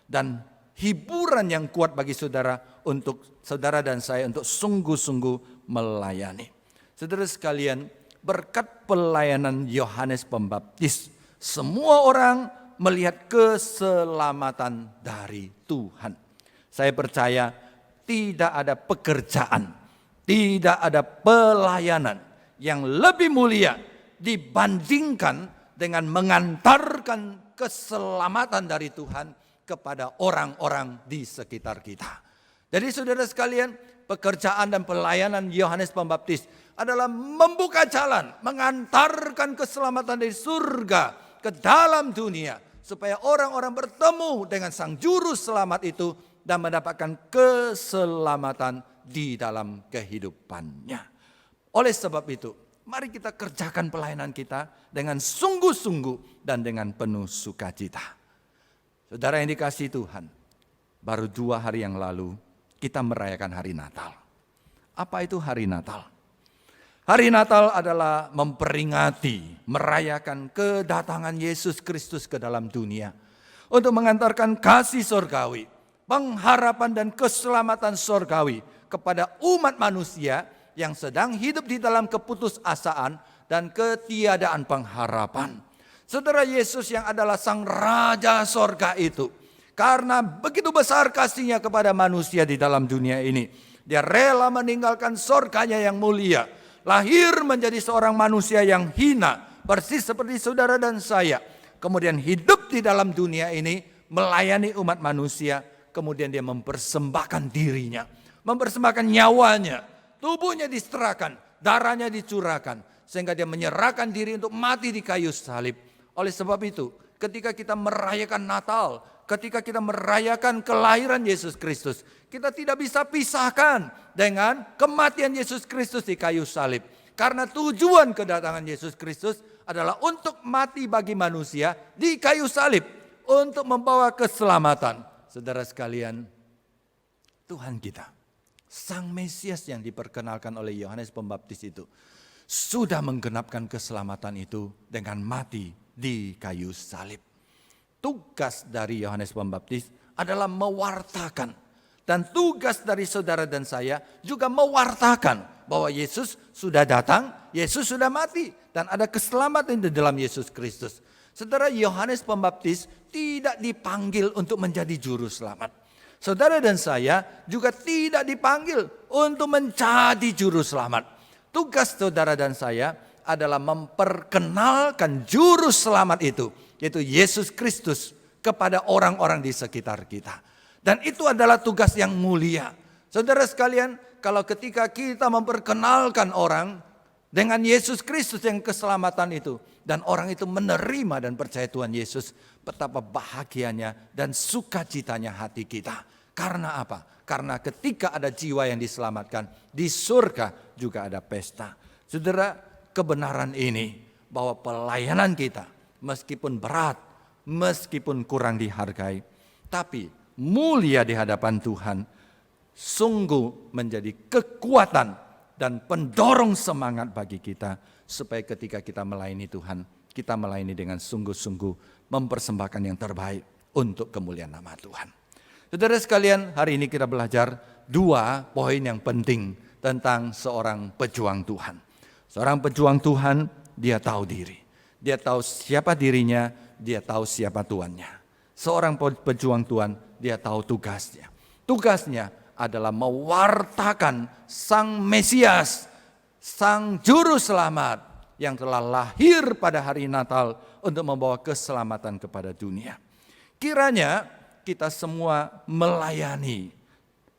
dan hiburan yang kuat bagi saudara, untuk saudara dan saya untuk sungguh-sungguh melayani. Saudara sekalian, berkat pelayanan Yohanes Pembaptis, semua orang melihat keselamatan dari Tuhan. Saya percaya tidak ada pekerjaan, tidak ada pelayanan yang lebih mulia dibandingkan dengan mengantarkan keselamatan dari Tuhan kepada orang-orang di sekitar kita. Jadi saudara sekalian, pekerjaan dan pelayanan Yohanes Pembaptis adalah membuka jalan, mengantarkan keselamatan dari surga ke dalam dunia, supaya orang-orang bertemu dengan Sang Juru Selamat itu dan mendapatkan keselamatan di dalam kehidupannya. Oleh sebab itu, mari kita kerjakan pelayanan kita dengan sungguh-sungguh dan dengan penuh sukacita. Saudara yang dikasihi Tuhan, baru 2 hari yang lalu kita merayakan hari Natal. Apa itu hari Natal? Hari Natal adalah memperingati, merayakan kedatangan Yesus Kristus ke dalam dunia untuk mengantarkan kasih surgawi, pengharapan dan keselamatan surgawi kepada umat manusia yang sedang hidup di dalam keputusasaan dan ketiadaan pengharapan. Saudara, Yesus yang adalah Sang Raja Sorga itu, karena begitu besar kasihnya kepada manusia di dalam dunia ini, dia rela meninggalkan sorganya yang mulia, lahir menjadi seorang manusia yang hina, persis seperti saudara dan saya. Kemudian hidup di dalam dunia ini, melayani umat manusia. Kemudian dia mempersembahkan dirinya, mempersembahkan nyawanya, tubuhnya diserahkan, darahnya dicurahkan, sehingga dia menyerahkan diri untuk mati di kayu salib. Oleh sebab itu, ketika kita merayakan Natal, ketika kita merayakan kelahiran Yesus Kristus, kita tidak bisa pisahkan dengan kematian Yesus Kristus di kayu salib. Karena tujuan kedatangan Yesus Kristus adalah untuk mati bagi manusia di kayu salib, untuk membawa keselamatan. Saudara sekalian, Tuhan kita, Sang Mesias yang diperkenalkan oleh Yohanes Pembaptis itu, sudah menggenapkan keselamatan itu dengan mati di kayu salib. Tugas dari Yohanes Pembaptis adalah mewartakan, dan tugas dari saudara dan saya juga mewartakan bahwa Yesus sudah datang, Yesus sudah mati, dan ada keselamatan di dalam Yesus Kristus. Saudara, Yohanes Pembaptis tidak dipanggil untuk menjadi juru selamat. Saudara dan saya juga tidak dipanggil untuk menjadi juru selamat. Tugas saudara dan saya adalah memperkenalkan juru selamat itu, yaitu Yesus Kristus, kepada orang-orang di sekitar kita. Dan itu adalah tugas yang mulia. Saudara sekalian, kalau ketika kita memperkenalkan orang dengan Yesus Kristus yang keselamatan itu, dan orang itu menerima dan percaya Tuhan Yesus, betapa bahagianya dan sukacitanya hati kita. Karena apa? Karena ketika ada jiwa yang diselamatkan, di surga juga ada pesta. Saudara, kebenaran ini bahwa pelayanan kita meskipun berat, meskipun kurang dihargai, tapi mulia di hadapan Tuhan, sungguh menjadi kekuatan dan pendorong semangat bagi kita, supaya ketika kita melayani Tuhan, kita melayani dengan sungguh-sungguh mempersembahkan yang terbaik untuk kemuliaan nama Tuhan. Saudara sekalian, hari ini kita belajar 2 poin yang penting tentang seorang pejuang Tuhan. Seorang pejuang Tuhan, dia tahu diri. Dia tahu siapa dirinya, dia tahu siapa tuannya. Seorang pejuang Tuhan, dia tahu tugasnya. Tugasnya adalah mewartakan Sang Mesias, Sang Juru Selamat yang telah lahir pada hari Natal untuk membawa keselamatan kepada dunia. Kiranya kita semua melayani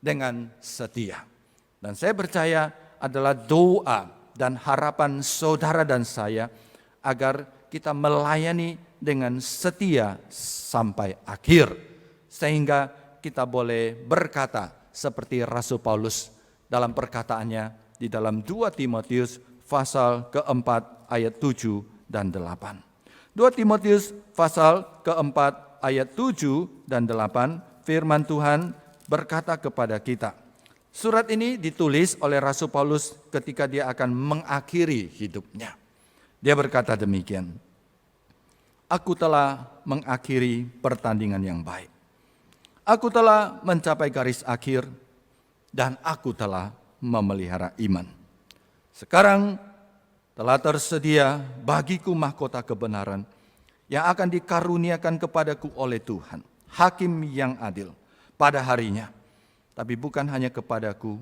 dengan setia. Dan saya percaya adalah doa dan harapan saudara dan saya agar kita melayani dengan setia sampai akhir. Sehingga kita boleh berkata seperti Rasul Paulus dalam perkataannya di dalam 2 Timotius pasal keempat ayat 7 dan 8. 2 Timotius pasal keempat ayat 7 dan 8, firman Tuhan berkata kepada kita. Surat ini ditulis oleh Rasul Paulus ketika dia akan mengakhiri hidupnya. Dia berkata demikian, aku telah mengakhiri pertandingan yang baik. Aku telah mencapai garis akhir dan aku telah memelihara iman. Sekarang telah tersedia bagiku mahkota kebenaran yang akan dikaruniakan kepadaku oleh Tuhan, hakim yang adil pada harinya. Tapi bukan hanya kepadaku,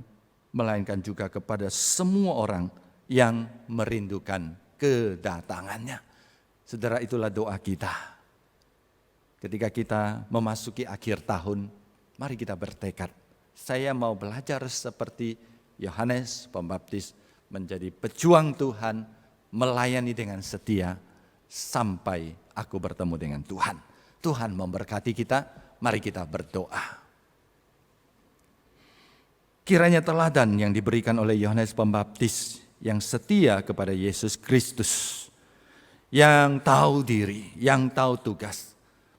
melainkan juga kepada semua orang yang merindukan kedatangannya. Saudara, itulah doa kita. Ketika kita memasuki akhir tahun, mari kita bertekad. Saya mau belajar seperti Yohanes Pembaptis, menjadi pejuang Tuhan, melayani dengan setia, sampai aku bertemu dengan Tuhan. Tuhan memberkati kita, mari kita berdoa. Kiranya teladan yang diberikan oleh Yohanes Pembaptis, yang setia kepada Yesus Kristus, yang tahu diri, yang tahu tugas,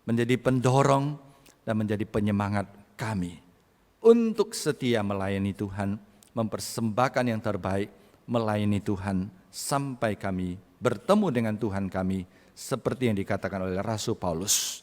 menjadi pendorong dan menjadi penyemangat kami untuk setia melayani Tuhan, mempersembahkan yang terbaik, melayani Tuhan sampai kami bertemu dengan Tuhan kami, seperti yang dikatakan oleh Rasul Paulus.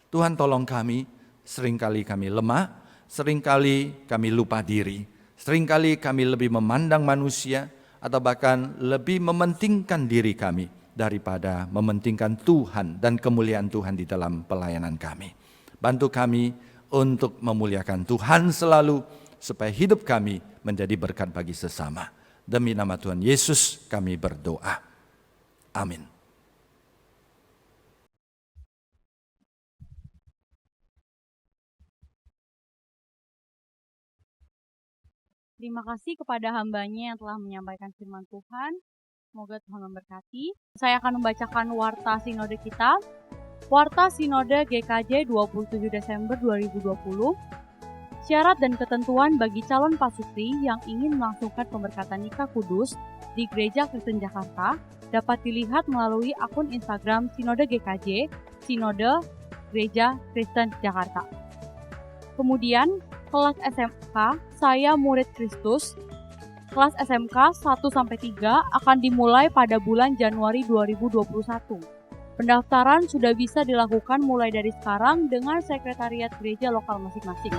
Tuhan tolong kami, seringkali kami lemah, seringkali kami lupa diri, seringkali kami lebih memandang manusia, atau bahkan lebih mementingkan diri kami daripada mementingkan Tuhan dan kemuliaan Tuhan di dalam pelayanan kami. Bantu kami untuk memuliakan Tuhan selalu, supaya hidup kami menjadi berkat bagi sesama. Demi nama Tuhan Yesus kami berdoa. Amin. Terima kasih kepada hambanya yang telah menyampaikan firman Tuhan. Semoga Tuhan memberkati. Saya akan membacakan warta sinode kita. Warta Sinode GKJ 27 Desember 2020. Syarat dan ketentuan bagi calon pasutri yang ingin melangsungkan pemberkatan nikah kudus di Gereja Kristen Jakarta dapat dilihat melalui akun Instagram Sinode GKJ, Sinode Gereja Kristen Jakarta. Kemudian, kelas SMK Saya Murid Kristus, kelas SMK 1-3 akan dimulai pada bulan Januari 2021. Pendaftaran sudah bisa dilakukan mulai dari sekarang dengan sekretariat gereja lokal masing-masing.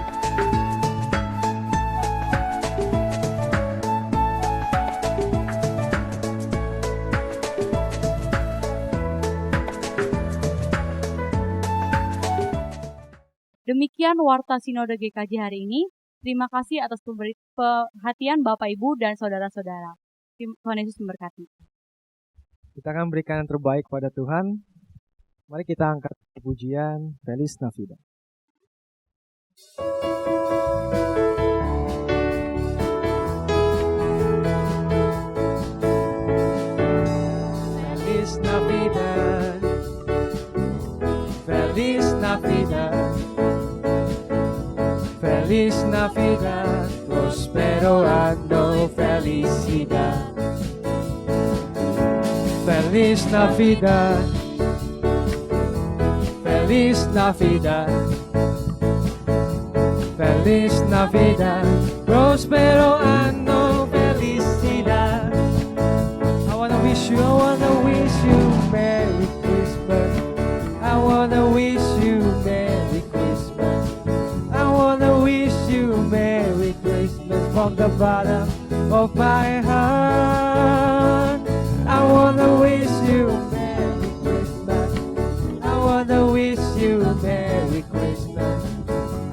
Demikian warta Sinode GKJ hari ini. Terima kasih atas perhatian Bapak, Ibu, dan saudara-saudara. Tuhan Yesus memberkati. Kita akan berikan yang terbaik pada Tuhan. Mari kita angkat pujian Feliz Navidad. Feliz Navidad, Feliz Navidad, Feliz Navidad, prospero año, felicidad. Feliz Navidad, Feliz Navidad, Feliz Navidad, prospero año, felicidad. I wanna wish you Merry Christmas. I wanna wish you Merry Christmas. I wanna wish you Merry Christmas from the bottom of my heart. I wanna wish you Merry Christmas. I wanna wish you Merry Christmas.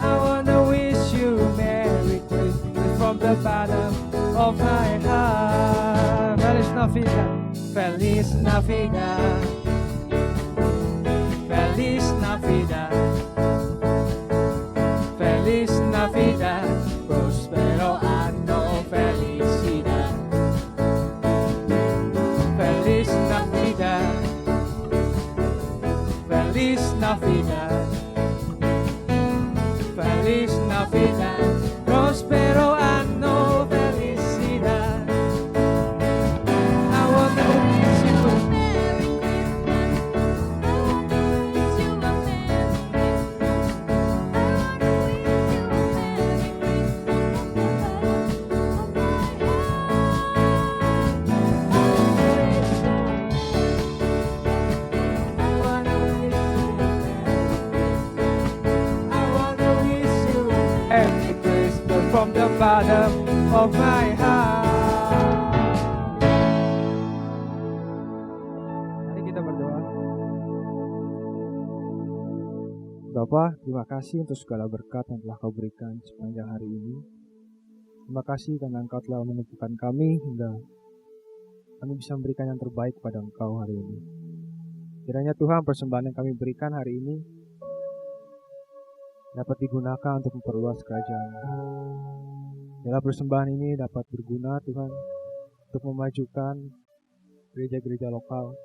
I wanna wish you Merry Christmas from the bottom of my heart. Feliz Navidad, Feliz Navidad, Feliz Navidad, Feliz Navidad, prospero año, felicidad. Feliz Navidad, Feliz Navidad, Feliz Navidad, prospero año, felicidad. I wanna wish you Merry Christmas from the bottom of my heart. Mari kita berdoa. Bapa, terima kasih untuk segala berkat yang telah Kau berikan sepanjang hari ini. Terima kasih karena Engkau telah menumpukan kami hingga kami bisa memberikan yang terbaik pada Engkau hari ini. Kiranya Tuhan, persembahan yang kami berikan hari ini dapat digunakan untuk memperluas kerajaan. Biarlah persembahan ini dapat berguna Tuhan untuk memajukan gereja-gereja lokal,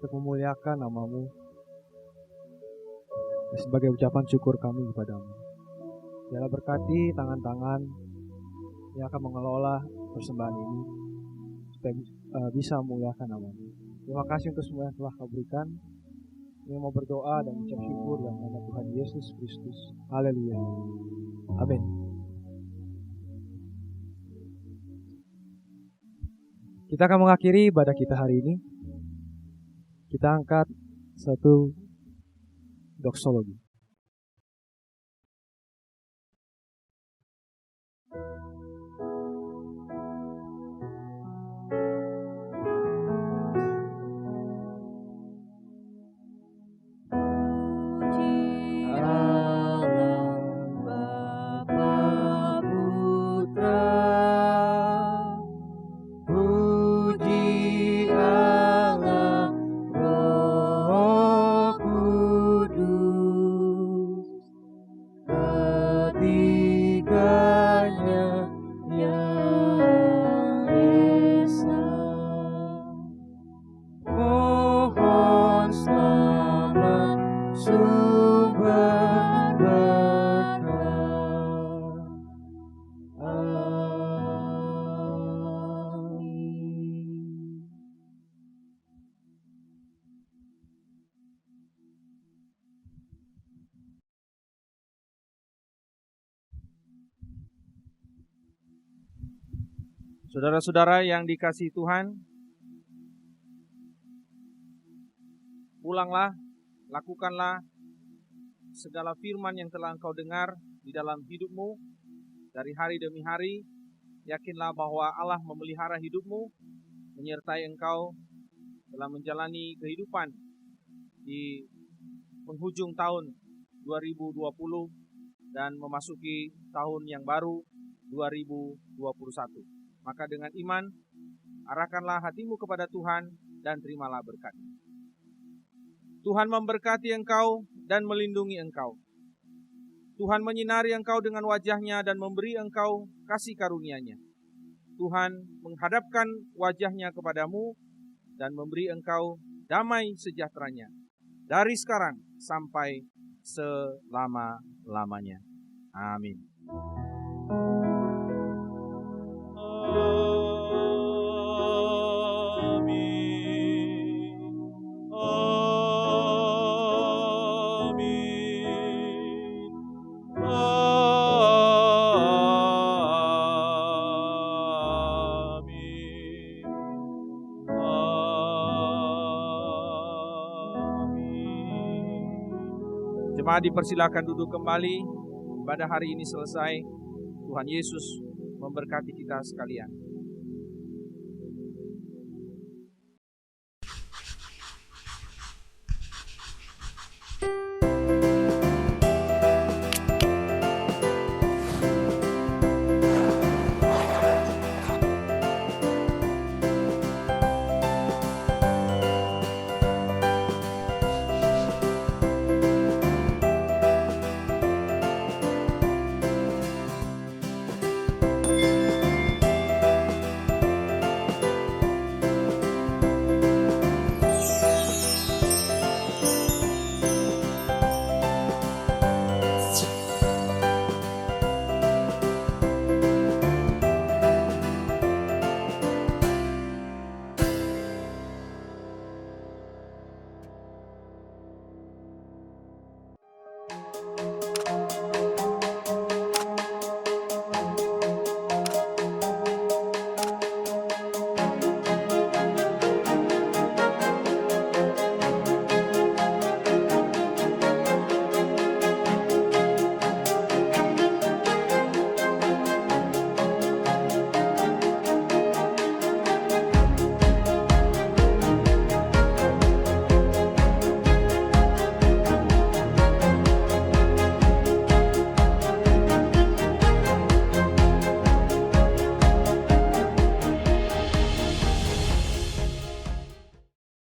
untuk memuliakan nama-Mu, dan sebagai ucapan syukur kami kepada-Mu. Biarlah berkati tangan-tangan yang akan mengelola persembahan ini supaya bisa memuliakan nama-Mu. Terima kasih untuk semua yang telah Kau berikan. Yang mau berdoa dan ucap syukur dalam nama Tuhan Yesus Kristus. Haleluya. Amin. Kita akan mengakhiri ibadah kita hari ini. Kita angkat satu doksologi. Saudara-saudara yang dikasihi Tuhan, pulanglah, lakukanlah segala firman yang telah engkau dengar di dalam hidupmu dari hari demi hari. Yakinlah bahwa Allah memelihara hidupmu, menyertai engkau dalam menjalani kehidupan di penghujung tahun 2020 dan memasuki tahun yang baru 2021. Maka dengan iman, arahkanlah hatimu kepada Tuhan dan terimalah berkat-Nya. Tuhan memberkati engkau dan melindungi engkau. Tuhan menyinari engkau dengan wajah-Nya dan memberi engkau kasih karunia-Nya. Tuhan menghadapkan wajah-Nya kepadamu dan memberi engkau damai sejahtera-Nya dari sekarang sampai selama-lamanya. Amin. Jemaat dipersilakan duduk kembali. Ibadah hari ini selesai. Tuhan Yesus memberkati kita sekalian.